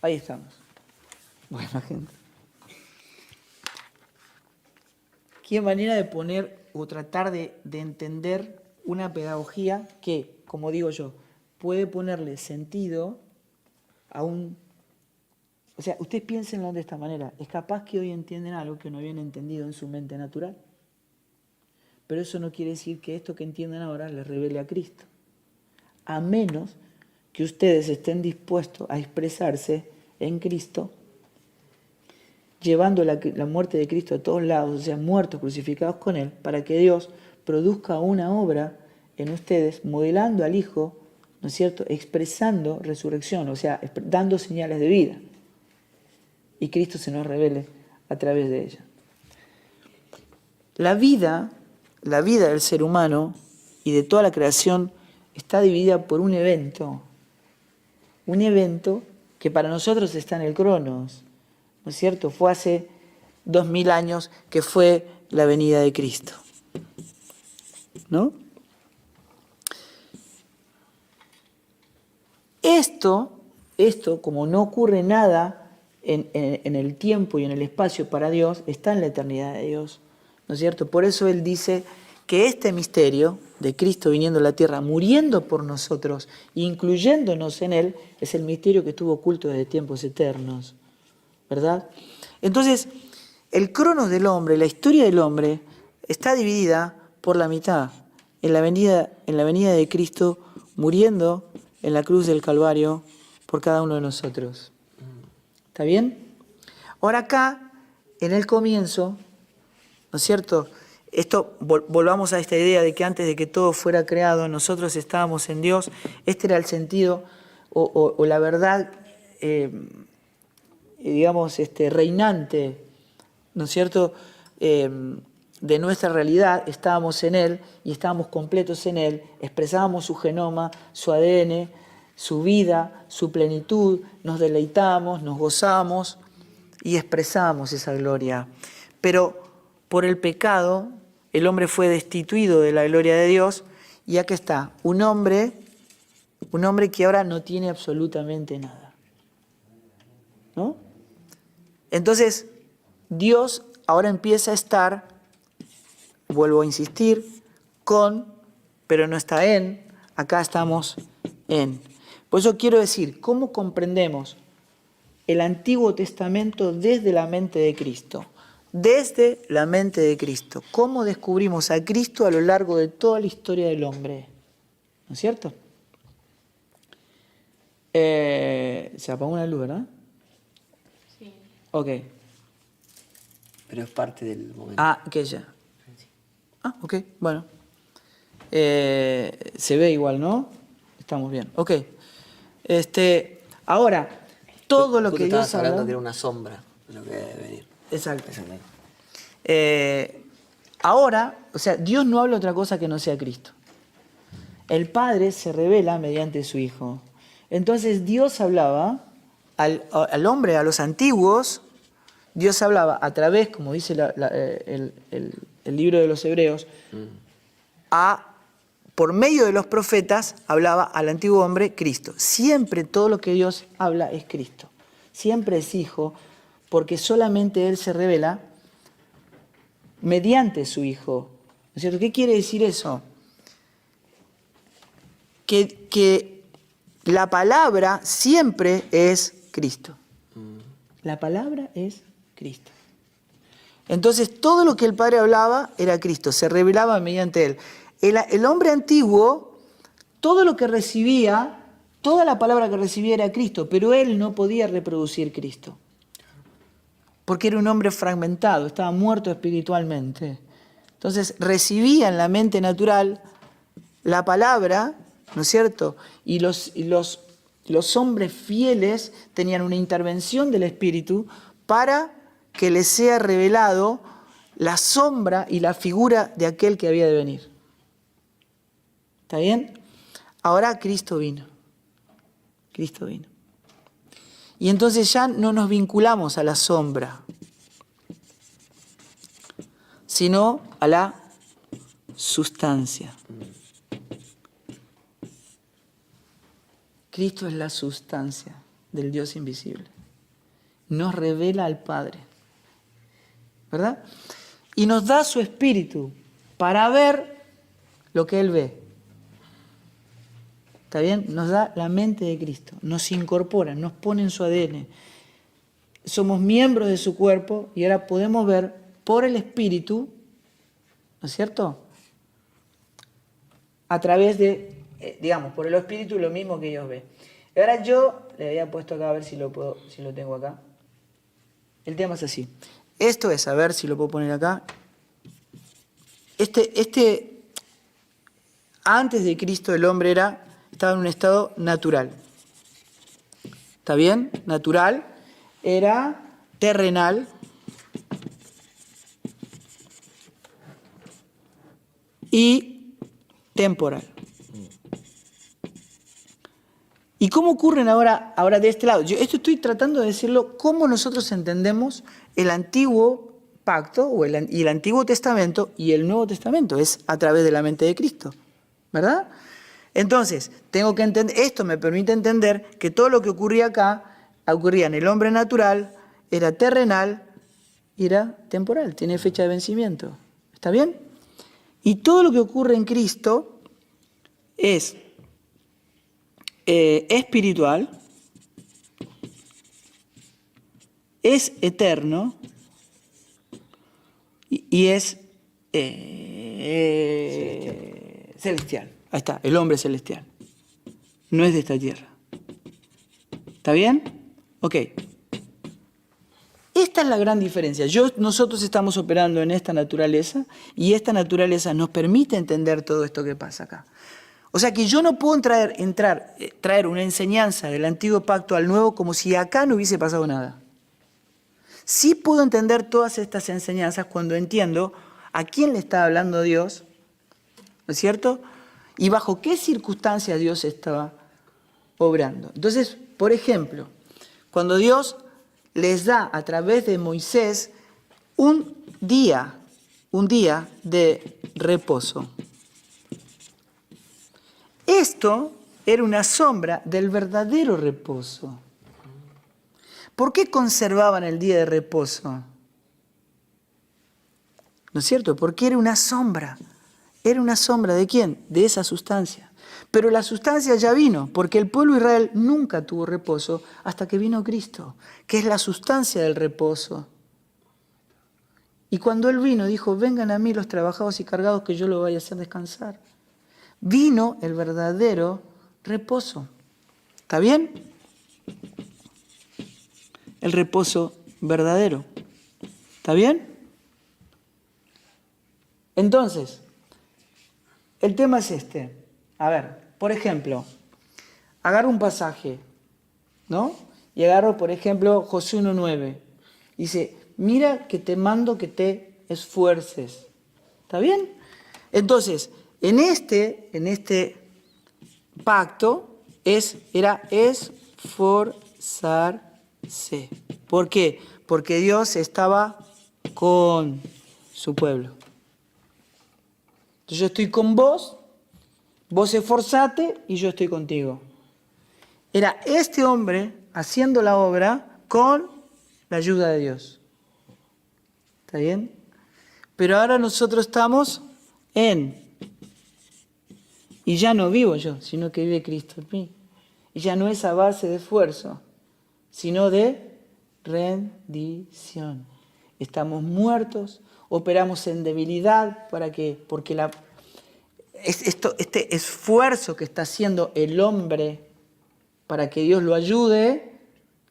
Ahí estamos. Buena gente. Qué manera de poner o tratar de entender una pedagogía que, como digo yo, puede ponerle sentido a un... O sea, ustedes piénsenlo de esta manera. Es capaz que hoy entienden algo que no habían entendido en su mente natural. Pero eso no quiere decir que esto que entienden ahora les revele a Cristo. A menos que ustedes estén dispuestos a expresarse en Cristo, llevando la muerte de Cristo a todos lados, o sea, muertos, crucificados con Él, para que Dios produzca una obra en ustedes, modelando al Hijo, ¿no es cierto?, expresando resurrección, o sea, dando señales de vida. Y Cristo se nos revele a través de ella. La vida del ser humano y de toda la creación está dividida por un evento que para nosotros está en el Cronos, ¿no es cierto? Fue hace 2000 años que fue la venida de Cristo, ¿no? Esto, como no ocurre nada en el tiempo y en el espacio para Dios, está en la eternidad de Dios, ¿no es cierto? Por eso Él dice que este misterio de Cristo viniendo a la tierra, muriendo por nosotros, incluyéndonos en Él, es el misterio que estuvo oculto desde tiempos eternos, ¿verdad? Entonces, el cronos del hombre, la historia del hombre, está dividida por la mitad, en la venida de Cristo, muriendo en la cruz del Calvario por cada uno de nosotros. ¿Está bien? Ahora acá, en el comienzo, ¿no es cierto? Esto, volvamos a esta idea de que antes de que todo fuera creado, nosotros estábamos en Dios. Este era el sentido o la verdad, digamos, reinante, ¿no es cierto?, de nuestra realidad. Estábamos en Él y estábamos completos en Él, expresábamos su genoma, su ADN, su vida, su plenitud, nos deleitamos, nos gozamos y expresamos esa gloria. Pero por el pecado, el hombre fue destituido de la gloria de Dios y aquí está, un hombre que ahora no tiene absolutamente nada, ¿no? Entonces, Dios ahora empieza a estar, vuelvo a insistir, pero no está en, acá estamos en. Por eso quiero decir, ¿cómo comprendemos el Antiguo Testamento desde la mente de Cristo? Desde la mente de Cristo. ¿Cómo descubrimos a Cristo a lo largo de toda la historia del hombre? ¿No es cierto? Se apagó una luz, ¿verdad? Sí. Ok. Pero es parte del momento. Ah, que ya. Ah, ok, bueno. Se ve igual, ¿no? Estamos bien. Ok. Ahora, todo lo que Dios estabas hablando habla... que era una sombra de lo que debe venir. Exacto. Ahora, o sea, Dios no habla otra cosa que no sea Cristo. El Padre se revela mediante su Hijo. Entonces Dios hablaba al hombre, a los antiguos, Dios hablaba a través, como dice el libro de los Hebreos, por medio de los profetas hablaba al antiguo hombre Cristo. Siempre todo lo que Dios habla es Cristo. Siempre es Hijo, porque solamente Él se revela mediante su Hijo. ¿No es cierto? ¿Qué quiere decir eso? Que la palabra siempre es Cristo. La palabra es Cristo. Entonces todo lo que el Padre hablaba era Cristo, se revelaba mediante Él. El hombre antiguo, todo lo que recibía, toda la palabra que recibía era Cristo, pero él no podía reproducir Cristo. Porque era un hombre fragmentado, estaba muerto espiritualmente. Entonces recibía en la mente natural la palabra, ¿no es cierto? Y los hombres fieles tenían una intervención del Espíritu para que les sea revelado la sombra y la figura de aquel que había de venir. ¿Está bien? Ahora Cristo vino. Cristo vino. Y entonces ya no nos vinculamos a la sombra, sino a la sustancia. Cristo es la sustancia del Dios invisible. Nos revela al Padre, ¿verdad? Y nos da su espíritu para ver lo que Él ve. ¿Está bien? Nos da la mente de Cristo, nos incorpora, nos pone en su ADN. Somos miembros de su cuerpo y ahora podemos ver por el espíritu, ¿no es cierto? A través de, digamos, por el espíritu lo mismo que ellos ven. Y ahora yo le había puesto acá, a ver si lo tengo acá. El tema es así. Esto es, a ver si lo puedo poner acá. Antes de Cristo el hombre estaba en un estado natural. ¿Está bien? Natural. Era terrenal. Y temporal. ¿Y cómo ocurren ahora de este lado? Yo esto estoy tratando de decirlo cómo nosotros entendemos el antiguo pacto y el Antiguo Testamento y el Nuevo Testamento. Es a través de la mente de Cristo, ¿verdad? Entonces, tengo que entender, esto me permite entender que todo lo que ocurría acá, ocurría en el hombre natural, era terrenal y era temporal, tiene fecha de vencimiento. ¿Está bien? Y todo lo que ocurre en Cristo es espiritual, es eterno y es celestial. Ahí está, el hombre celestial. No es de esta tierra. ¿Está bien? Ok. Esta es la gran diferencia. Nosotros estamos operando en esta naturaleza y esta naturaleza nos permite entender todo esto que pasa acá. O sea que yo no puedo traer una enseñanza del antiguo pacto al nuevo como si acá no hubiese pasado nada. Sí puedo entender todas estas enseñanzas cuando entiendo a quién le está hablando Dios, ¿no es cierto? Y bajo qué circunstancias Dios estaba obrando. Entonces, por ejemplo, cuando Dios les da a través de Moisés un día de reposo. Esto era una sombra del verdadero reposo. ¿Por qué conservaban el día de reposo? ¿No es cierto? Porque era una sombra. ¿Era una sombra de quién? De esa sustancia. Pero la sustancia ya vino, porque el pueblo de Israel nunca tuvo reposo hasta que vino Cristo, que es la sustancia del reposo. Y cuando Él vino, dijo, vengan a mí los trabajados y cargados que yo los voy a hacer descansar. Vino el verdadero reposo. ¿Está bien? El reposo verdadero. ¿Está bien? Entonces, el tema es este. A ver, por ejemplo, agarro un pasaje, ¿no? Y agarro, por ejemplo, Josué 1:9. Dice, mira que te mando que te esfuerces. ¿Está bien? Entonces, en este pacto era esforzarse. ¿Por qué? Porque Dios estaba con su pueblo. Entonces yo estoy con vos esforzate y yo estoy contigo. Era este hombre haciendo la obra con la ayuda de Dios. ¿Está bien? Pero ahora nosotros estamos y ya no vivo yo, sino que vive Cristo en mí. Y ya no es a base de esfuerzo, sino de rendición. Estamos muertos, operamos en debilidad porque este esfuerzo que está haciendo el hombre para que Dios lo ayude,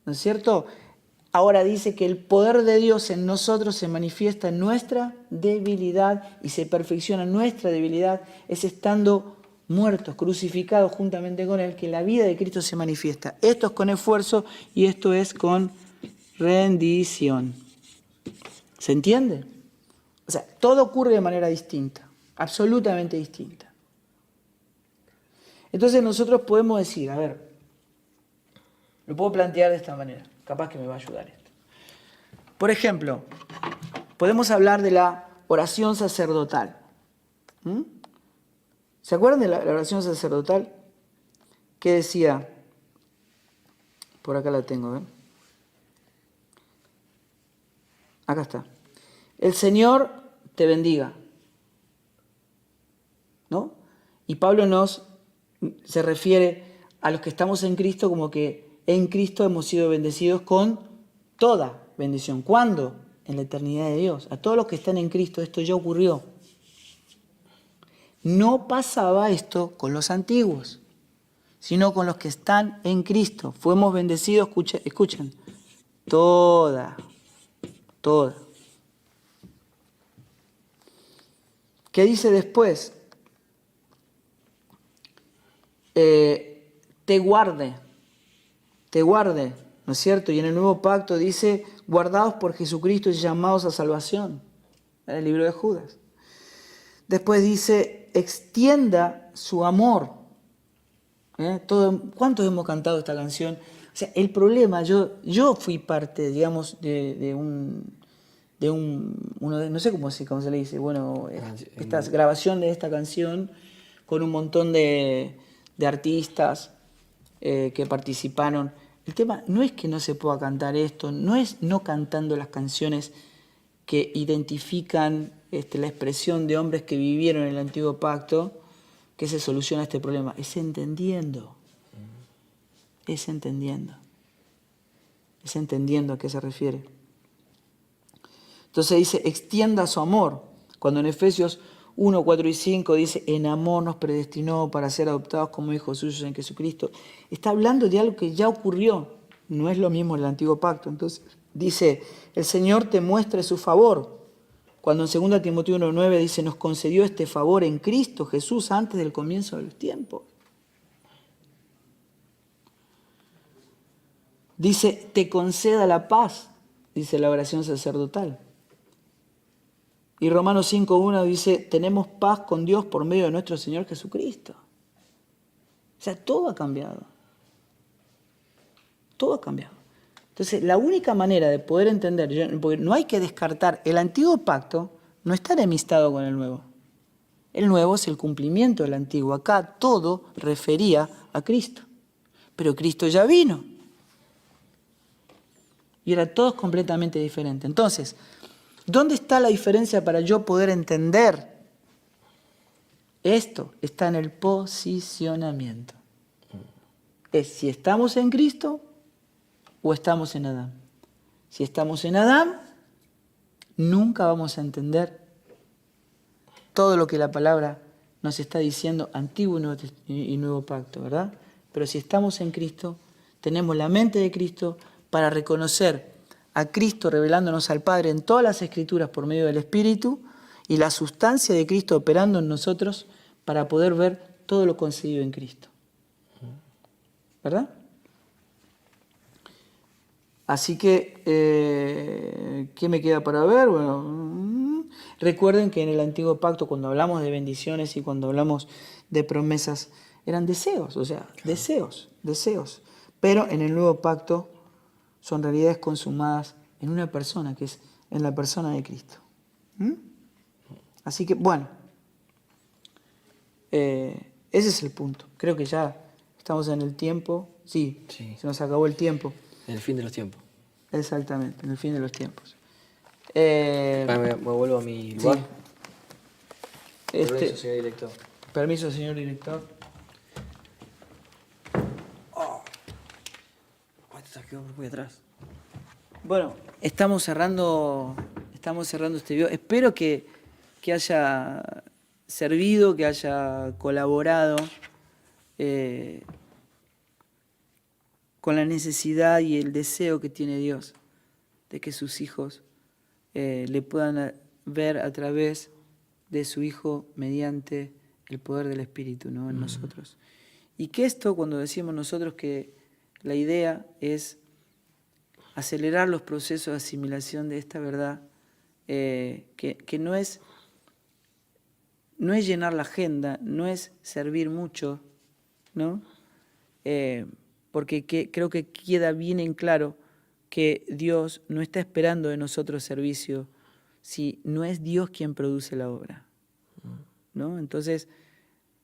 ¿no es cierto? Ahora dice que el poder de Dios en nosotros se manifiesta en nuestra debilidad y se perfecciona nuestra debilidad, es estando muertos, crucificados juntamente con Él, que la vida de Cristo se manifiesta. Esto es con esfuerzo y esto es con rendición. ¿Se entiende? O sea, todo ocurre de manera distinta, absolutamente distinta. Entonces nosotros podemos decir, a ver, lo puedo plantear de esta manera, capaz que me va a ayudar esto. Por ejemplo, podemos hablar de la oración sacerdotal. ¿Se acuerdan de la oración sacerdotal? Que decía, Por acá la tengo, ¿eh? Acá está. El Señor te bendiga, ¿no? Y Pablo se refiere a los que estamos en Cristo como que en Cristo hemos sido bendecidos con toda bendición. ¿Cuándo? En la eternidad de Dios. A todos los que están en Cristo esto ya ocurrió. No pasaba esto con los antiguos, sino con los que están en Cristo. Fuimos bendecidos, escuchen, toda. ¿Qué dice después? Te guarde, ¿no es cierto? Y en el nuevo pacto dice, guardados por Jesucristo y llamados a salvación, en el libro de Judas. Después dice, extienda su amor. ¿Cuántos hemos cantado esta canción? O sea, el problema, yo fui parte, digamos, no sé cómo se le dice, bueno, esta grabación de esta canción con un montón de artistas que participaron. El tema no es que no se pueda cantar esto, no es no cantando las canciones que identifican la expresión de hombres que vivieron en el antiguo pacto, que se soluciona este problema. Es entendiendo a qué se refiere. Entonces dice, extienda su amor. Cuando en Efesios 1, 4 y 5 dice, en amor nos predestinó para ser adoptados como hijos suyos en Jesucristo. Está hablando de algo que ya ocurrió. No es lo mismo en el antiguo pacto. Entonces dice, el Señor te muestre su favor. Cuando en 2 Timoteo 1, 9 dice, nos concedió este favor en Cristo Jesús antes del comienzo de los tiempos. Dice, te conceda la paz, dice la oración sacerdotal. Y Romanos 5.1 dice, tenemos paz con Dios por medio de nuestro Señor Jesucristo. O sea, todo ha cambiado. Todo ha cambiado. Entonces, la única manera de poder entender, porque no hay que descartar, el antiguo pacto no está enemistado con el nuevo. El nuevo es el cumplimiento del antiguo. Acá todo refería a Cristo. Pero Cristo ya vino. Y era todo completamente diferente. Entonces, ¿dónde está la diferencia para yo poder entender esto? Está en el posicionamiento. Es si estamos en Cristo o estamos en Adán. Si estamos en Adán, nunca vamos a entender todo lo que la palabra nos está diciendo, antiguo y nuevo pacto, ¿verdad? Pero si estamos en Cristo, tenemos la mente de Cristo para reconocer a Cristo revelándonos al Padre en todas las Escrituras por medio del Espíritu y la sustancia de Cristo operando en nosotros para poder ver todo lo concedido en Cristo. ¿Verdad? Así que, ¿qué me queda para ver? Bueno, recuerden que en el antiguo pacto, cuando hablamos de bendiciones y cuando hablamos de promesas, eran deseos, o sea, deseos. Pero en el nuevo pacto son realidades consumadas en una persona, que es en la persona de Cristo. Así que, bueno, ese es el punto. Creo que ya estamos en el tiempo. Sí, se nos acabó el tiempo. En el fin de los tiempos. Exactamente, en el fin de los tiempos. Me vuelvo a mi lugar. Sí. Permiso, señor director. Permiso, señor director. Te quedó muy atrás. Bueno, estamos cerrando este video. Espero que haya servido, que haya colaborado con la necesidad y el deseo que tiene Dios de que sus hijos le puedan ver a través de su Hijo mediante el poder del Espíritu, ¿no? En nosotros. Y que esto, cuando decimos nosotros que la idea es acelerar los procesos de asimilación de esta verdad, que no es llenar la agenda, no es servir mucho, ¿no? Porque creo que queda bien en claro que Dios no está esperando de nosotros servicio si no es Dios quien produce la obra, ¿no? Entonces,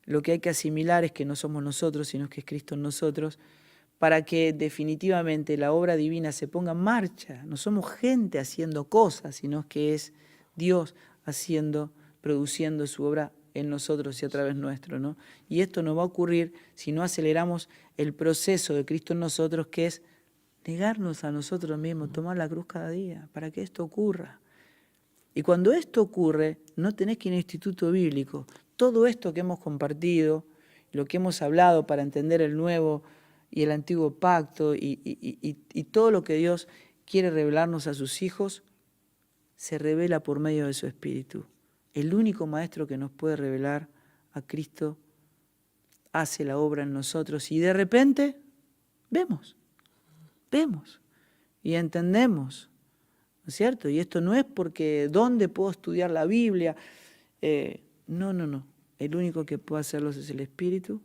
lo que hay que asimilar es que no somos nosotros, sino que es Cristo en nosotros, para que definitivamente la obra divina se ponga en marcha. No somos gente haciendo cosas, sino que es Dios haciendo, produciendo su obra en nosotros y a través nuestro, ¿no? Y esto no va a ocurrir si no aceleramos el proceso de Cristo en nosotros, que es negarnos a nosotros mismos, tomar la cruz cada día, para que esto ocurra. Y cuando esto ocurre, no tenés que ir a un instituto bíblico. Todo esto que hemos compartido, lo que hemos hablado para entender el nuevo y el antiguo pacto y todo lo que Dios quiere revelarnos a sus hijos, se revela por medio de su Espíritu. El único maestro que nos puede revelar a Cristo hace la obra en nosotros y de repente vemos y entendemos, ¿no es cierto? Y esto no es porque ¿dónde puedo estudiar la Biblia? No. El único que puede hacerlo es el Espíritu.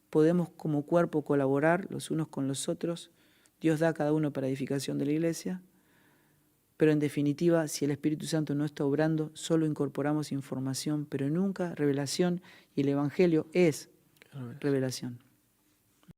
Podemos como cuerpo colaborar los unos con los otros. Dios da a cada uno para edificación de la iglesia. Pero en definitiva, si el Espíritu Santo no está obrando, solo incorporamos información, pero nunca revelación. Y el Evangelio es revelación.